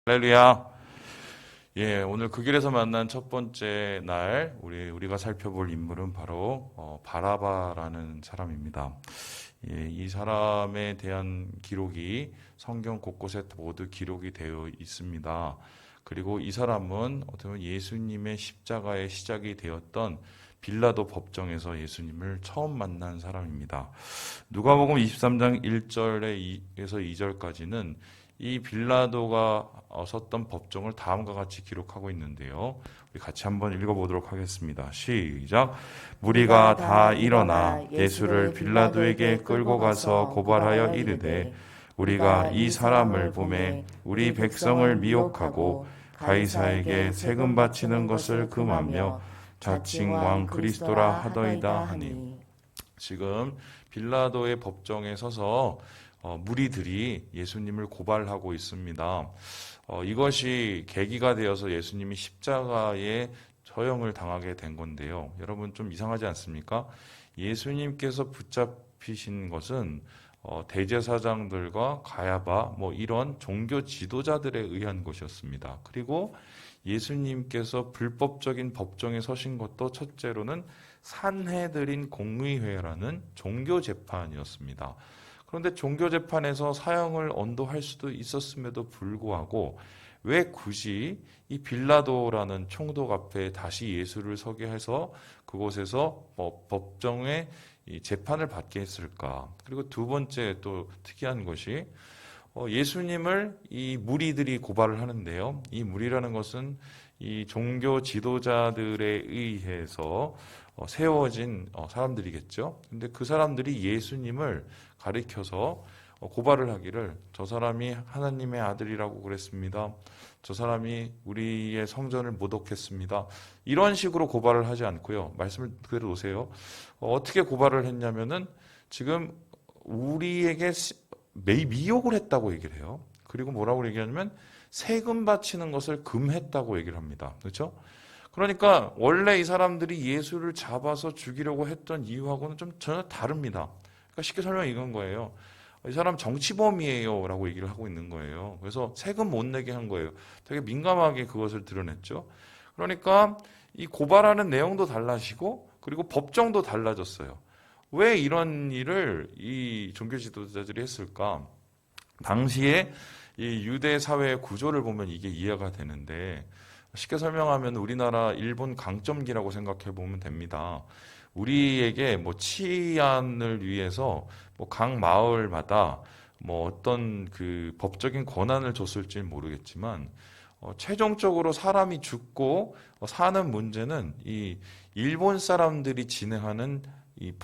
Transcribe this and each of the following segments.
할렐루야. 예, 오늘 그 길에서 만난 첫 번째 날 우리가 살펴볼 인물은 바로 바라바라는 사람입니다. 예, 이 사람에 대한 기록이 성경 곳곳에 모두 기록이 되어 있습니다. 그리고 이 사람은 어떻게 보면 예수님의 십자가의 시작이 되었던 빌라도 법정에서 예수님을 처음 만난 사람입니다. 누가복음 23장 1절에서 2절까지는 이 빌라도가 섰던 법정을 다음과 같이 기록하고 있는데요. 우리 같이 한번 읽어보도록 하겠습니다. 시작. 무리가 다 일어나 예수를 빌라도에게 끌고 가서 고발하여 이르되 우리가 이 사람을 보매 우리 백성을 미혹하고 가이사에게 세금 바치는 것을 금하며 자칭 왕 그리스도라 하더이다 하니. 지금 빌라도의 법정에 서서 무리들이 예수님을 고발하고 있습니다. 이것이 계기가 되어서 예수님이 십자가에 처형을 당하게 된 건데요. 여러분 좀 이상하지 않습니까? 예수님께서 붙잡히신 것은 대제사장들과 가야바 이런 종교 지도자들에 의한 것이었습니다. 그리고 예수님께서 불법적인 법정에 서신 것도 첫째로는 산헤드린 공의회라는 종교 재판이었습니다. 그런데 종교 재판에서 사형을 언도할 수도 있었음에도 불구하고 왜 굳이 이 빌라도라는 총독 앞에 다시 예수를 서게 해서 그곳에서 법정에 이 재판을 받게 했을까? 그리고 두 번째 또 특이한 것이 예수님을 이 무리들이 고발을 하는데요. 이 무리라는 것은 이 종교 지도자들에 의해서 세워진 사람들이겠죠. 근데 그 사람들이 예수님을 가리켜서 고발을 하기를 저 사람이 하나님의 아들이라고 그랬습니다. 저 사람이 우리의 성전을 모독했습니다. 이런 식으로 고발을 하지 않고요. 말씀을 그대로 놓으세요. 어떻게 고발을 했냐면은 지금 우리에게 미혹을 했다고 얘기를 해요. 그리고 뭐라고 얘기하냐면 세금 바치는 것을 금했다고 얘기를 합니다. 그렇죠? 그러니까 원래 이 사람들이 예수를 잡아서 죽이려고 했던 이유하고는 좀 전혀 다릅니다. 그러니까 쉽게 설명해 이건 거예요. 이 사람 정치범이에요 라고 얘기를 하고 있는 거예요. 그래서 세금 못 내게 한 거예요. 되게 민감하게 그것을 드러냈죠. 그러니까 이 고발하는 내용도 달라지고 그리고 법정도 달라졌어요. 왜 이런 일을 이 종교 지도자들이 했을까? 당시에 이 유대 사회의 구조를 보면 이게 이해가 되는데 쉽게 설명하면 우리나라 일본 강점기라고 생각해 보면 됩니다. 우리에게 치안을 위해서 각 마을마다 어떤 그 법적인 권한을 줬을지는 모르겠지만 최종적으로 사람이 죽고 사는 문제는 이 일본 사람들이 진행하는 이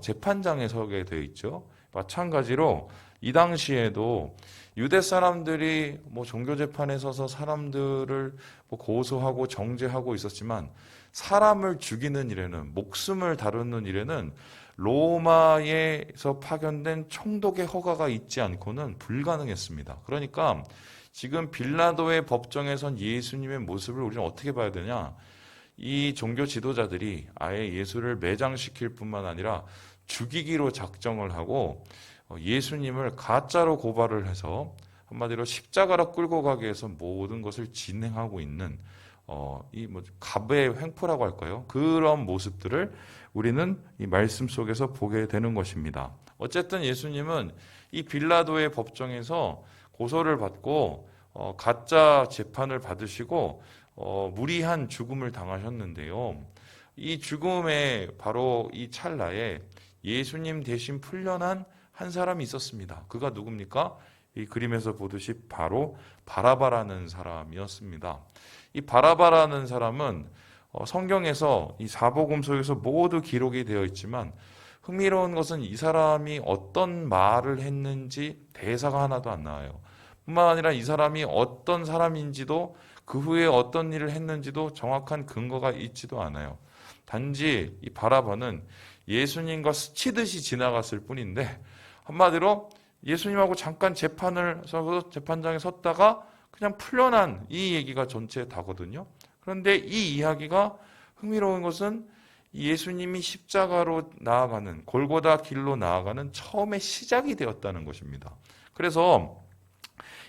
재판장에 서게 되어 있죠. 마찬가지로 이 당시에도 유대 사람들이 종교 재판에 서서 사람들을 고소하고 정죄하고 있었지만 사람을 죽이는 일에는 목숨을 다루는 일에는 로마에서 파견된 총독의 허가가 있지 않고는 불가능했습니다. 그러니까 지금 빌라도의 법정에선 예수님의 모습을 우리는 어떻게 봐야 되냐? 이 종교 지도자들이 아예 예수를 매장시킬 뿐만 아니라 죽이기로 작정을 하고 예수님을 가짜로 고발을 해서 한마디로 십자가로 끌고 가기 위해서 모든 것을 진행하고 있는 갑의 횡포라고 할까요? 그런 모습들을 우리는 이 말씀 속에서 보게 되는 것입니다. 어쨌든 예수님은 이 빌라도의 법정에서 고소를 받고 가짜 재판을 받으시고 무리한 죽음을 당하셨는데요. 이 죽음의 바로 이 찰나에 예수님 대신 풀려난 한 사람이 있었습니다. 그가 누굽니까? 이 그림에서 보듯이 바로 바라바라는 사람이었습니다. 이 바라바라는 사람은 성경에서 이 사복음 속에서 모두 기록이 되어 있지만 흥미로운 것은 이 사람이 어떤 말을 했는지 대사가 하나도 안 나와요. 뿐만 아니라 이 사람이 어떤 사람인지도 그 후에 어떤 일을 했는지도 정확한 근거가 있지도 않아요. 단지 이 바라바는 예수님과 스치듯이 지나갔을 뿐인데 한마디로 예수님하고 잠깐 재판장에 섰다가 그냥 풀려난 이 얘기가 전체 다거든요. 그런데 이 이야기가 흥미로운 것은 예수님이 십자가로 나아가는 골고다 길로 나아가는 처음의 시작이 되었다는 것입니다. 그래서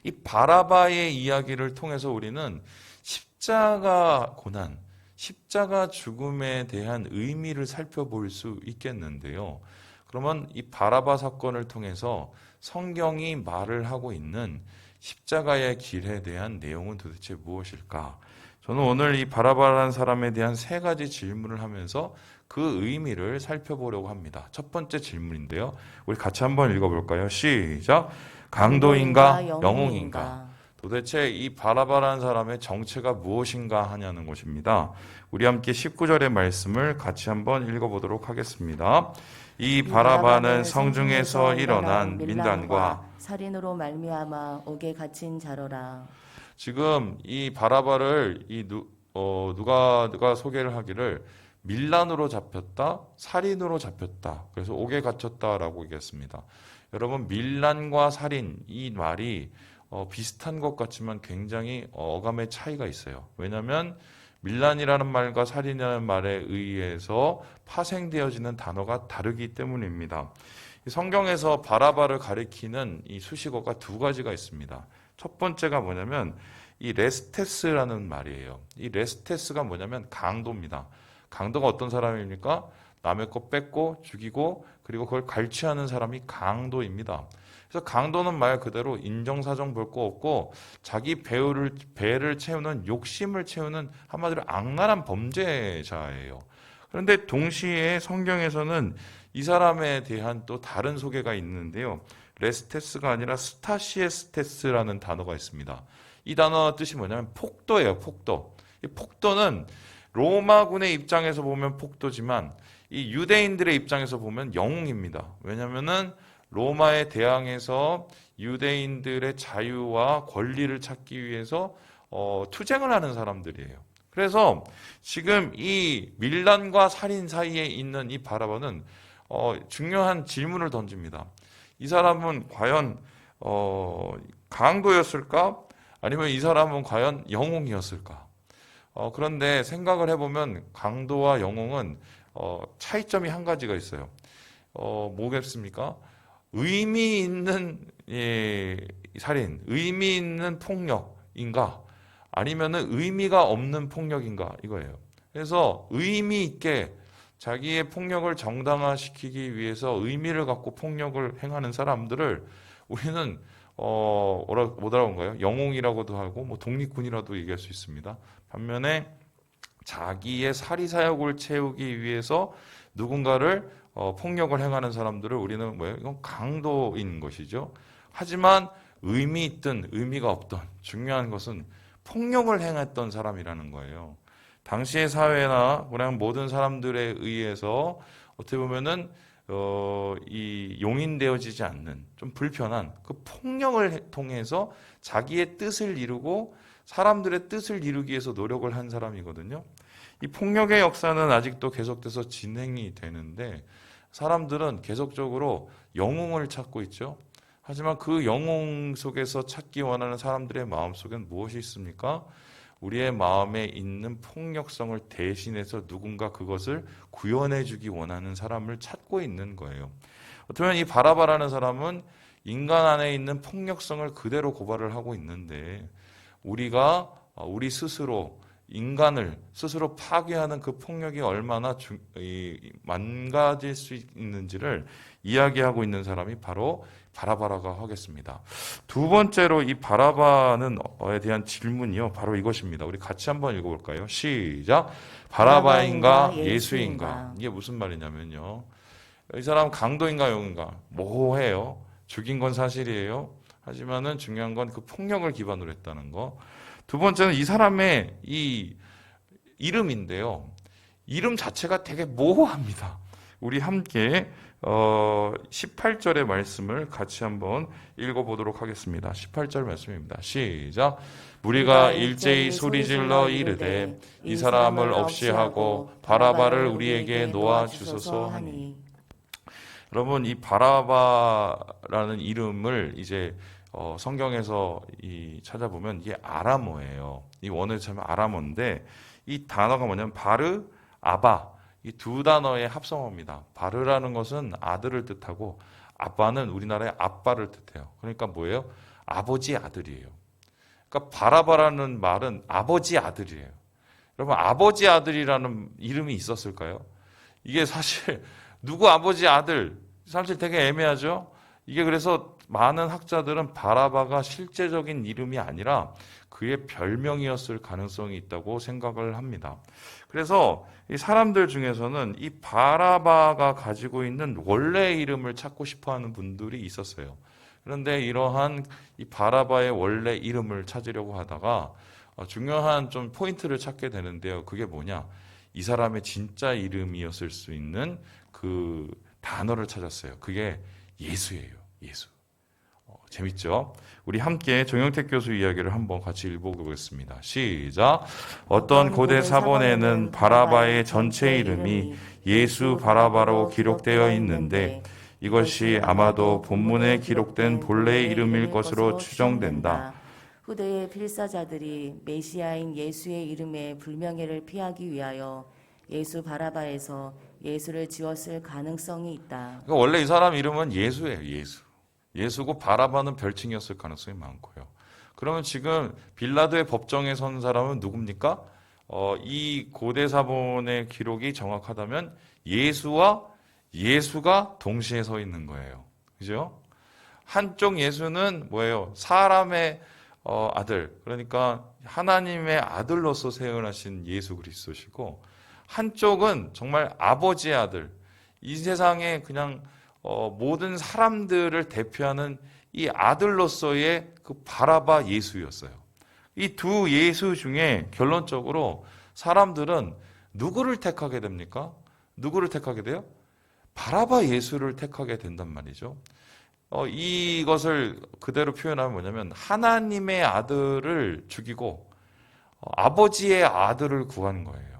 이 바라바의 이야기를 통해서 우리는 십자가 고난, 십자가 죽음에 대한 의미를 살펴볼 수 있겠는데요. 그러면 이 바라바 사건을 통해서 성경이 말을 하고 있는 십자가의 길에 대한 내용은 도대체 무엇일까? 저는 오늘 이 바라바라는 사람에 대한 세 가지 질문을 하면서 그 의미를 살펴보려고 합니다. 첫 번째 질문인데요. 우리 같이 한번 읽어볼까요? 시작! 강도인가 영웅인가? 도대체 이 바라바라는 사람의 정체가 무엇인가 하냐는 것입니다. 우리 함께 19절의 말씀을 같이 한번 읽어보도록 하겠습니다. 이 바라바는 성중에서 일어난 민단과 살인으로 말미암아 옥에 갇힌 자로라. 지금 이 바라바를 누가 소개를 하기를 밀란으로 잡혔다, 살인으로 잡혔다, 그래서 옥에 갇혔다라고 얘기했습니다. 여러분, 밀란과 살인 이 말이 비슷한 것 같지만 굉장히 어감의 차이가 있어요. 왜냐하면 밀란이라는 말과 살인이라는 말에 의해서 파생되어지는 단어가 다르기 때문입니다. 성경에서 바라바를 가리키는 이 수식어가 두 가지가 있습니다. 첫 번째가 뭐냐면 이 레스테스라는 말이에요. 이 레스테스가 뭐냐면 강도입니다. 강도가 어떤 사람입니까? 남의 거 뺏고 죽이고 그리고 그걸 갈취하는 사람이 강도입니다. 그래서 강도는 말 그대로 인정사정 볼 거 없고 자기 배를 채우는 욕심을 채우는 한마디로 악랄한 범죄자예요. 그런데 동시에 성경에서는 이 사람에 대한 또 다른 소개가 있는데요. 레스테스가 아니라 스타시에스테스라는 단어가 있습니다. 이 단어 뜻이 뭐냐면 폭도예요. 폭도. 이 폭도는 로마군의 입장에서 보면 폭도지만 이 유대인들의 입장에서 보면 영웅입니다. 왜냐하면은 로마에 대항해서 유대인들의 자유와 권리를 찾기 위해서 투쟁을 하는 사람들이에요. 그래서 지금 이 밀란과 살인 사이에 있는 이 바라바는 중요한 질문을 던집니다. 이 사람은 과연 강도였을까? 아니면 이 사람은 과연 영웅이었을까? 그런데 생각을 해보면 강도와 영웅은 차이점이 한 가지가 있어요. 뭐겠습니까? 의미 있는 살인, 의미 있는 폭력인가? 아니면은 의미가 없는 폭력인가? 이거예요. 그래서 의미 있게 자기의 폭력을 정당화시키기 위해서 의미를 갖고 폭력을 행하는 사람들을 우리는 뭐라고 한가요? 영웅이라고도 하고 뭐 독립군이라도 얘기할 수 있습니다. 반면에 자기의 사리사욕을 채우기 위해서 누군가를 폭력을 행하는 사람들을 우리는 뭐예요? 이건 강도인 것이죠. 하지만 의미 있든 의미가 없든 중요한 것은 폭력을 행했던 사람이라는 거예요. 당시의 사회나 그냥 모든 사람들에 의해서 어떻게 보면은 이 용인되어지지 않는 좀 불편한 그 폭력을 통해서 자기의 뜻을 이루고 사람들의 뜻을 이루기 위해서 노력을 한 사람이거든요. 이 폭력의 역사는 아직도 계속돼서 진행이 되는데 사람들은 계속적으로 영웅을 찾고 있죠. 하지만 그 영웅 속에서 찾기 원하는 사람들의 마음 속엔 무엇이 있습니까? 우리의 마음에 있는 폭력성을 대신해서 누군가 그것을 구현해 주기 원하는 사람을 찾고 있는 거예요. 어떻게 보면 이 바라바라는 사람은 인간 안에 있는 폭력성을 그대로 고발을 하고 있는데 우리가 우리 스스로 인간을 스스로 파괴하는 그 폭력이 얼마나 망가질 수 있는지를 이야기하고 있는 사람이 바로 바라바라가 하겠습니다. 두 번째로 이 바라바는에 대한 질문이요. 바로 이것입니다. 우리 같이 한번 읽어볼까요? 시작. 바라바인가 예수인가? 이게 무슨 말이냐면요. 이 사람 강도인가 영인가? 모호해요. 죽인 건 사실이에요. 하지만은 중요한 건 그 폭력을 기반으로 했다는 거. 두 번째는 이 사람의 이 이름인데요. 이름 자체가 되게 모호합니다. 우리 함께 18절의 말씀을 같이 한번 읽어보도록 하겠습니다. 18절 말씀입니다. 시작. 무리가 일제히 소리질러 이르되 이 사람을 없이 하고 바라바를 우리에게 놓아 주소서 하니. 여러분, 이 바라바라는 이름을 이제 성경에서 찾아보면 이게 아람어예요. 이 원어에 찾으면 아람어인데 이 단어가 뭐냐면 바르, 아바 이 두 단어의 합성어입니다. 바르라는 것은 아들을 뜻하고 아바는 우리나라의 아빠를 뜻해요. 그러니까 뭐예요? 아버지 아들이에요. 그러니까 바라바라는 말은 아버지 아들이에요. 여러분, 아버지 아들이라는 이름이 있었을까요? 이게 사실 누구 아버지 아들, 사실 되게 애매하죠. 이게 그래서 많은 학자들은 바라바가 실제적인 이름이 아니라 그의 별명이었을 가능성이 있다고 생각을 합니다. 그래서 이 사람들 중에서는 이 바라바가 가지고 있는 원래 이름을 찾고 싶어하는 분들이 있었어요. 그런데 이러한 이 바라바의 원래 이름을 찾으려고 하다가 중요한 좀 포인트를 찾게 되는데요. 그게 뭐냐? 이 사람의 진짜 이름이었을 수 있는 그 단어를 찾았어요. 그게 예수예요. 예수. 재밌죠? 우리 함께 정영택 교수 이야기를 한번 같이 읽어보겠습니다. 시작. 어떤 고대 사본에는 바라바의 전체 이름이 예수 바라바로 기록되어 있는데 이것이 아마도 본문에 기록된 본래의 이름일 것으로 추정된다. 후대의 필사자들이 메시아인 예수의 이름의 불명예를 피하기 위하여 예수 바라바에서 예수를 지었을 가능성이 있다. 그러니까 원래 이 사람 이름은 예수예요. 예수. 예수고 바라바는 별칭이었을 가능성이 많고요. 그러면 지금 빌라도의 법정에 선 사람은 누굽니까? 이 고대 사본의 기록이 정확하다면 예수와 예수가 동시에 서 있는 거예요. 그죠? 한쪽 예수는 뭐예요? 사람의 아들, 그러니까 하나님의 아들로서 태어나신 예수 그리스도시고, 한쪽은 정말 아버지의 아들, 이 세상에 그냥 모든 사람들을 대표하는 이 아들로서의 그 바라바 예수였어요. 이 두 예수 중에 결론적으로 사람들은 누구를 택하게 됩니까? 누구를 택하게 돼요? 바라바 예수를 택하게 된단 말이죠. 이것을 그대로 표현하면 뭐냐면 하나님의 아들을 죽이고 아버지의 아들을 구하는 거예요.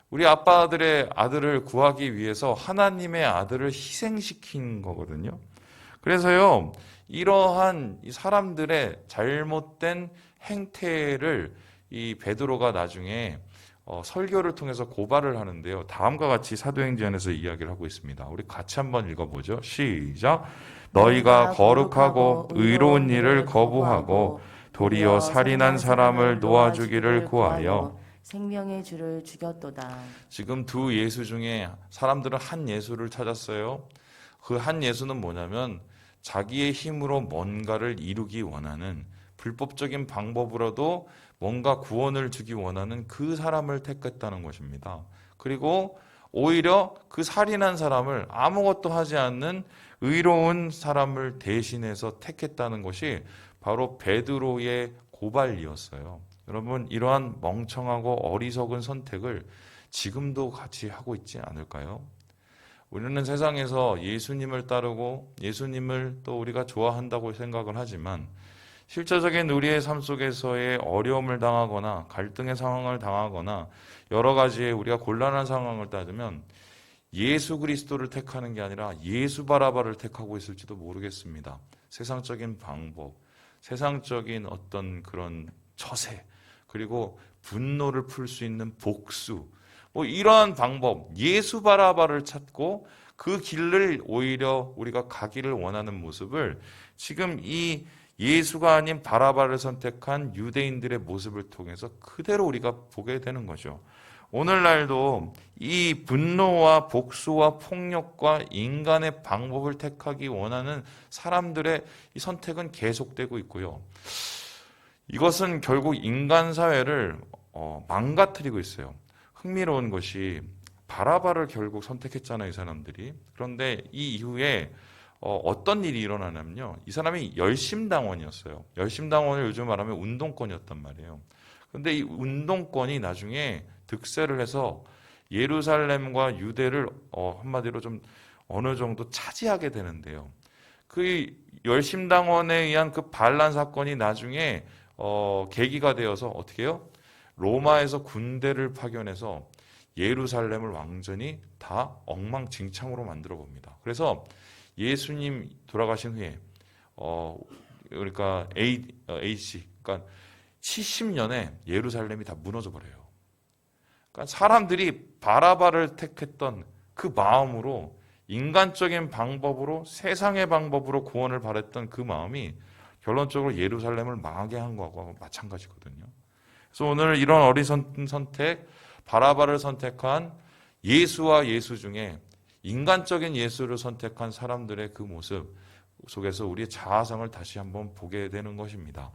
우리 아빠들의 아들을 구하기 위해서 하나님의 아들을 희생시킨 거거든요. 그래서요, 이러한 이 사람들의 잘못된 행태를 이 베드로가 나중에 설교를 통해서 고발을 하는데요. 다음과 같이 사도행전에서 이야기를 하고 있습니다. 우리 같이 한번 읽어보죠. 시작. 너희가 거룩하고 의로운 일을 거부하고 도리어 살인한 사람을 놓아주기를 구하여 생명의 주를 죽였도다. 지금 두 예수 중에 사람들은 한 예수를 찾았어요. 그 한 예수는 뭐냐면 자기의 힘으로 뭔가를 이루기 원하는, 불법적인 방법으로도 뭔가 구원을 주기 원하는 그 사람을 택했다는 것입니다. 그리고 오히려 그 살인한 사람을 아무것도 하지 않는 의로운 사람을 대신해서 택했다는 것이 바로 베드로의 고발이었어요. 여러분, 이러한 멍청하고 어리석은 선택을 지금도 같이 하고 있지 않을까요? 우리는 세상에서 예수님을 따르고 예수님을 또 우리가 좋아한다고 생각을 하지만 실제적인 우리의 삶 속에서의 어려움을 당하거나 갈등의 상황을 당하거나 여러 가지의 우리가 곤란한 상황을 따지면 예수 그리스도를 택하는 게 아니라 예수 바라바를 택하고 있을지도 모르겠습니다. 세상적인 방법, 세상적인 어떤 그런 처세, 그리고 분노를 풀 수 있는 복수, 이러한 방법, 예수 바라바를 찾고 그 길을 오히려 우리가 가기를 원하는 모습을 지금 이 예수가 아닌 바라바를 선택한 유대인들의 모습을 통해서 그대로 우리가 보게 되는 거죠. 오늘날도 이 분노와 복수와 폭력과 인간의 방법을 택하기 원하는 사람들의 이 선택은 계속되고 있고요. 이것은 결국 인간 사회를 망가뜨리고 있어요. 흥미로운 것이 바라바를 결국 선택했잖아요, 이 사람들이. 그런데 이 이후에 어떤 일이 일어나냐면요. 이 사람이 열심당원이었어요. 열심당원을 요즘 말하면 운동권이었단 말이에요. 그런데 이 운동권이 나중에 득세를 해서 예루살렘과 유대를 한마디로 좀 어느 정도 차지하게 되는데요. 그 열심당원에 의한 그 반란 사건이 나중에 계기가 되어서 어떻게 해요? 로마에서 군대를 파견해서 예루살렘을 완전히 다 엉망진창으로 만들어 봅니다. 그래서 예수님 돌아가신 후에 그러니까 AD 그러니까 70년에 예루살렘이 다 무너져 버려요. 그러니까 사람들이 바라바를 택했던 그 마음으로 인간적인 방법으로 세상의 방법으로 구원을 바랬던 그 마음이 결론적으로 예루살렘을 망하게 한 거하고 마찬가지거든요. 그래서 오늘 이런 어리석은 선택, 바라바를 선택한 예수와 예수 중에 인간적인 예수를 선택한 사람들의 그 모습 속에서 우리의 자아성을 다시 한번 보게 되는 것입니다.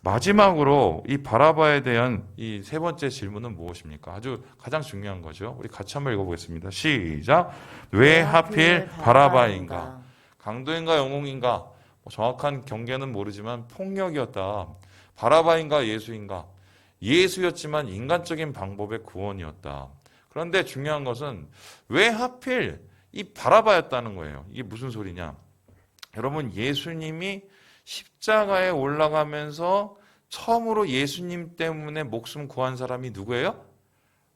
마지막으로 이 바라바에 대한 이 세 번째 질문은 무엇입니까? 아주 가장 중요한 거죠. 우리 같이 한번 읽어보겠습니다. 시작. 왜 하필 바라바인가? 강도인가 영웅인가? 뭐 정확한 경계는 모르지만 폭력이었다. 바라바인가 예수인가? 예수였지만 인간적인 방법의 구원이었다. 그런데 중요한 것은 왜 하필 이 바라바였다는 거예요. 이게 무슨 소리냐? 여러분, 예수님이 십자가에 올라가면서 처음으로 예수님 때문에 목숨 구한 사람이 누구예요?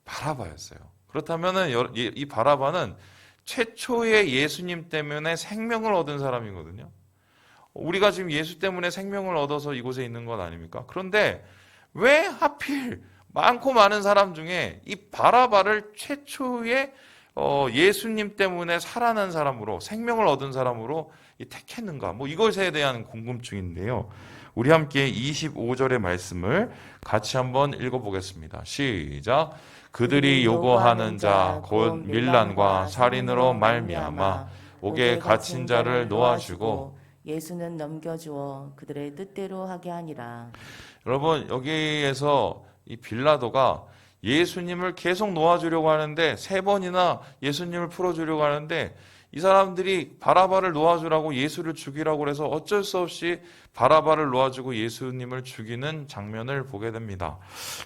바라바였어요. 그렇다면 이 바라바는 최초의 예수님 때문에 생명을 얻은 사람이거든요. 우리가 지금 예수 때문에 생명을 얻어서 이곳에 있는 것 아닙니까? 그런데 왜 하필 많고 많은 사람 중에 이 바라바를 최초의 예수님 때문에 살아난 사람으로, 생명을 얻은 사람으로 택했는가? 뭐 이것에 대한 궁금증인데요. 우리 함께 25절의 말씀을 같이 한번 읽어보겠습니다. 시작. 그들이 요구하는 자 곧 밀란과 살인으로 말미암아 옥에 갇힌 자를 놓아주고 예수는 넘겨주어 그들의 뜻대로 하게 하니라. 여러분, 여기에서 이 빌라도가 예수님을 계속 놓아주려고 하는데, 세 번이나 예수님을 풀어주려고 하는데, 이 사람들이 바라바를 놓아주라고 예수를 죽이라고 해서 어쩔 수 없이 바라바를 놓아주고 예수님을 죽이는 장면을 보게 됩니다.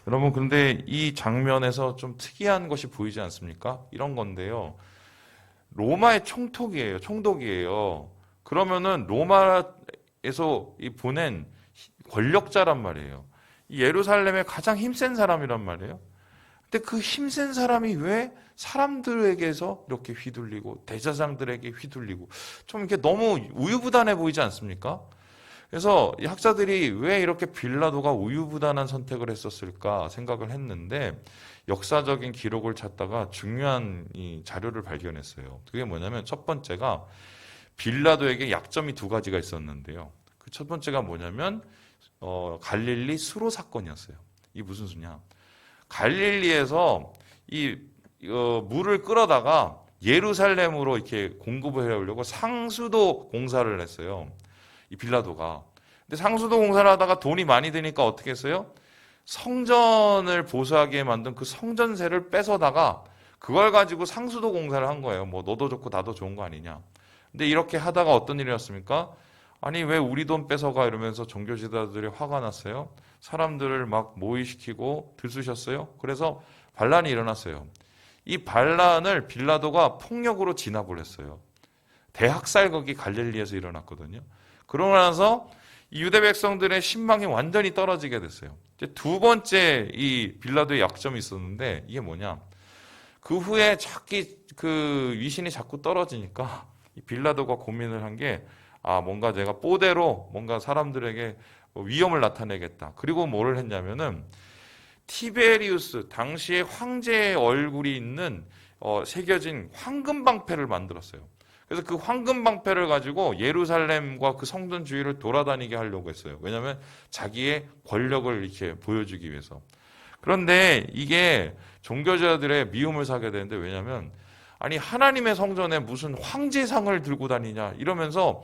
여러분, 근데 이 장면에서 좀 특이한 것이 보이지 않습니까? 이런 건데요. 로마의 총독이에요. 그러면은 로마에서 보낸 권력자란 말이에요. 예루살렘의 가장 힘센 사람이란 말이에요. 근데 그 힘센 사람이 왜 사람들에게서 이렇게 휘둘리고 대제사장들에게 휘둘리고 좀 이렇게 너무 우유부단해 보이지 않습니까? 그래서 이 학자들이 왜 이렇게 빌라도가 우유부단한 선택을 했었을까 생각을 했는데, 역사적인 기록을 찾다가 중요한 이 자료를 발견했어요. 그게 뭐냐면, 첫 번째가 빌라도에게 약점이 두 가지가 있었는데요. 그 첫 번째가 뭐냐면 갈릴리 수로 사건이었어요. 이게 무슨 수냐? 갈릴리에서 이 물을 끌어다가 예루살렘으로 이렇게 공급을 해오려고 상수도 공사를 했어요. 이 빌라도가. 근데 상수도 공사를 하다가 돈이 많이 드니까 어떻게 했어요? 성전을 보수하게 만든 그 성전세를 뺏어다가 그걸 가지고 상수도 공사를 한 거예요. 뭐 너도 좋고 나도 좋은 거 아니냐. 근데 이렇게 하다가 어떤 일이었습니까? 아니 왜 우리 돈 뺏어가, 이러면서 종교 지도자들이 화가 났어요. 사람들을 막 모의시키고 들쑤셨어요. 그래서 반란이 일어났어요. 이 반란을 빌라도가 폭력으로 진압을 했어요. 대학살극이 갈릴리에서 일어났거든요. 그러고 나서 이 유대 백성들의 신망이 완전히 떨어지게 됐어요. 이제 두 번째 이 빌라도의 약점이 있었는데, 이게 뭐냐? 그 후에 그 위신이 자꾸 떨어지니까 이 빌라도가 고민을 한 게, 뭔가 내가 뽀대로 뭔가 사람들에게 위험을 나타내겠다. 그리고 뭐를 했냐면은 티베리우스 당시의 황제의 얼굴이 있는 새겨진 황금방패를 만들었어요. 그래서 그 황금방패를 가지고 예루살렘과 그 성전 주위를 돌아다니게 하려고 했어요. 왜냐하면 자기의 권력을 이렇게 보여주기 위해서. 그런데 이게 종교자들의 미움을 사게 되는데, 왜냐하면 아니 하나님의 성전에 무슨 황제상을 들고 다니냐 이러면서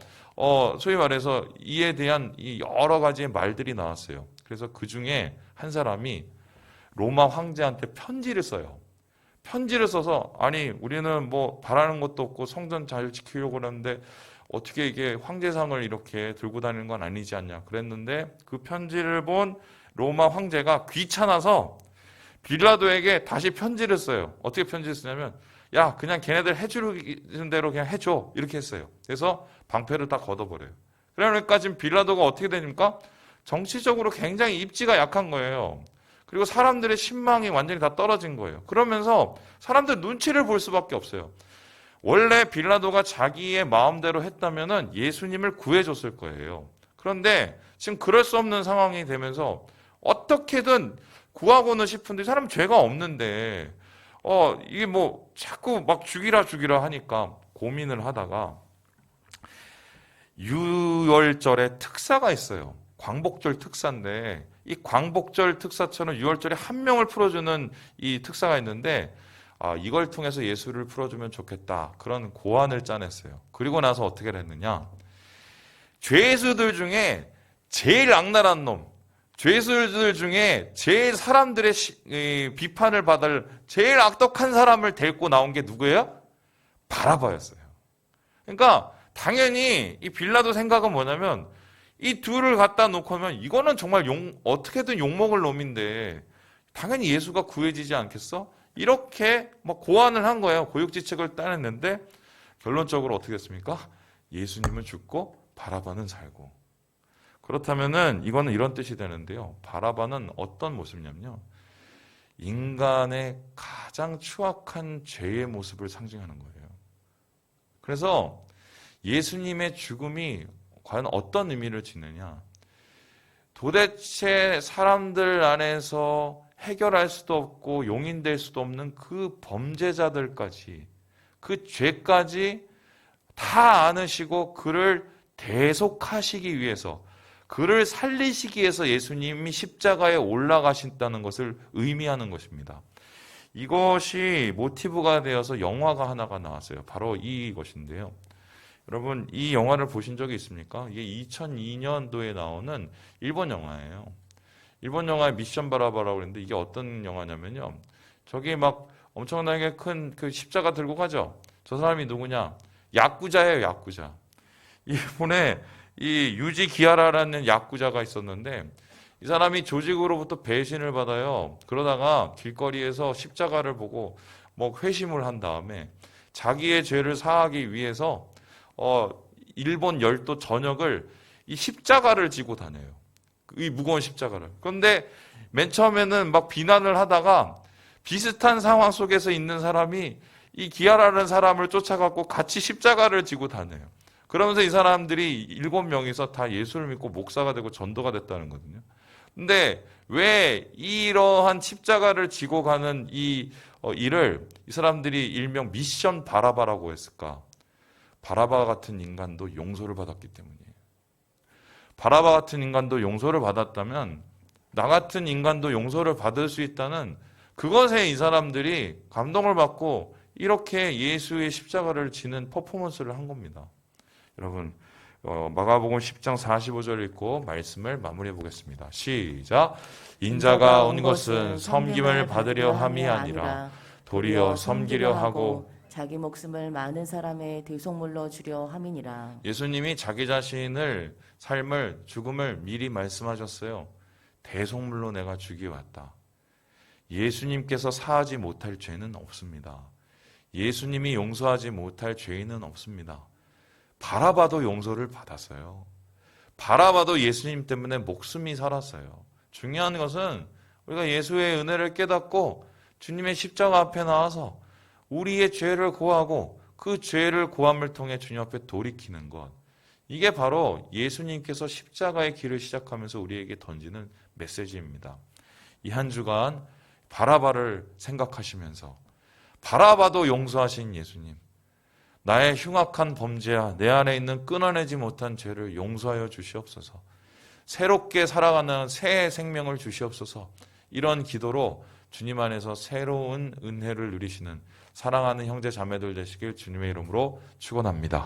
소위 말해서 이에 대한 이 여러 가지의 말들이 나왔어요. 그래서 그 중에 한 사람이 로마 황제한테 편지를 써요. 편지를 써서, 아니 우리는 뭐 바라는 것도 없고 성전 잘 지키려고 그러는데 어떻게 이게 황제상을 이렇게 들고 다니는 건 아니지 않냐 그랬는데, 그 편지를 본 로마 황제가 귀찮아서 빌라도에게 다시 편지를 써요. 어떻게 편지를 쓰냐면, 야 그냥 걔네들 해주는 대로 그냥 해줘, 이렇게 했어요. 그래서 방패를 다 걷어버려요. 그러니까 지금 빌라도가 어떻게 됩니까? 정치적으로 굉장히 입지가 약한 거예요. 그리고 사람들의 신망이 완전히 다 떨어진 거예요. 그러면서 사람들 눈치를 볼 수밖에 없어요. 원래 빌라도가 자기의 마음대로 했다면은 예수님을 구해줬을 거예요. 그런데 지금 그럴 수 없는 상황이 되면서 어떻게든 구하고는 싶은데, 사람 죄가 없는데 이게 뭐 자꾸 막 죽이라 하니까 고민을 하다가 유월절에 특사가 있어요. 광복절 특사인데 이 광복절 특사처럼 유월절에 한 명을 풀어주는 이 특사가 있는데 이걸 통해서 예수를 풀어주면 좋겠다. 그런 고안을 짜냈어요. 그리고 나서 어떻게 했느냐. 죄수들 중에 제일 악랄한 놈, 죄수들 중에 제일 사람들의 비판을 받을 제일 악독한 사람을 데리고 나온 게 누구예요? 바라바였어요. 그러니까 당연히 이 빌라도 생각은 뭐냐면 이 둘을 갖다 놓고 하면 이거는 정말 어떻게든 욕먹을 놈인데 당연히 예수가 구해지지 않겠어? 이렇게 막 고안을 한 거예요. 고육지책을 따냈는데 결론적으로 어떻게 됐습니까? 예수님은 죽고 바라바는 살고. 그렇다면은 이거는 이런 뜻이 되는데요. 바라바는 어떤 모습이냐면요. 인간의 가장 추악한 죄의 모습을 상징하는 거예요. 그래서 예수님의 죽음이 과연 어떤 의미를 지느냐. 도대체 사람들 안에서 해결할 수도 없고 용인될 수도 없는 그 범죄자들까지 그 죄까지 다 안으시고 그를 대속하시기 위해서 그를 살리시기 위해서 예수님이 십자가에 올라가신다는 것을 의미하는 것입니다. 이것이 모티브가 되어서 영화가 하나가 나왔어요. 바로 이것인데요. 여러분 이 영화를 보신 적이 있습니까? 이게 2002년도에 나오는 일본 영화예요. 일본 영화의 미션 바라바라고 그랬는데 이게 어떤 영화냐면요. 저기 막 엄청나게 큰 그 십자가 들고 가죠. 저 사람이 누구냐? 야쿠자예요, 야쿠자. 일본에 이 유지 기하라라는 야쿠자가 있었는데 이 사람이 조직으로부터 배신을 받아요. 그러다가 길거리에서 십자가를 보고 뭐 회심을 한 다음에 자기의 죄를 사하기 위해서 일본 열도 전역을 이 십자가를 지고 다녀요. 이 무거운 십자가를. 그런데 맨 처음에는 막 비난을 하다가 비슷한 상황 속에서 있는 사람이 이 기하라는 사람을 쫓아갖고 같이 십자가를 지고 다녀요. 그러면서 이 사람들이 7명이서 다 예수를 믿고 목사가 되고 전도가 됐다는 거거든요. 근데 왜 이러한 십자가를 지고 가는 이 일을 이 사람들이 일명 미션 바라바라고 했을까? 바라바 같은 인간도 용서를 받았기 때문이에요. 바라바 같은 인간도 용서를 받았다면 나 같은 인간도 용서를 받을 수 있다는 그것에 이 사람들이 감동을 받고 이렇게 예수의 십자가를 지는 퍼포먼스를 한 겁니다. 여러분 마가복음 10장 45절 읽고 말씀을 마무리해 보겠습니다. 시작. 인자가 온 것은 섬김을 받으려 함이 아니라 도리어 섬기려 하고 자기 목숨을 많은 사람의 대속물로 주려 함이니라. 예수님이 자기 자신을 삶을 죽음을 미리 말씀하셨어요. 대속물로 내가 주기 왔다. 예수님께서 사하지 못할 죄는 없습니다. 예수님이 용서하지 못할 죄인은 없습니다. 바라바도 용서를 받았어요. 바라바도 예수님 때문에 목숨이 살았어요. 중요한 것은 우리가 예수의 은혜를 깨닫고 주님의 십자가 앞에 나와서 우리의 죄를 고하고 그 죄를 고함을 통해 주님 앞에 돌이키는 것. 이게 바로 예수님께서 십자가의 길을 시작하면서 우리에게 던지는 메시지입니다. 이 한 주간 바라바를 생각하시면서 바라바도 용서하신 예수님, 나의 흉악한 범죄야 내 안에 있는 끊어내지 못한 죄를 용서하여 주시옵소서. 새롭게 살아가는 새 생명을 주시옵소서. 이런 기도로 주님 안에서 새로운 은혜를 누리시는 사랑하는 형제 자매들 되시길 주님의 이름으로 축원합니다.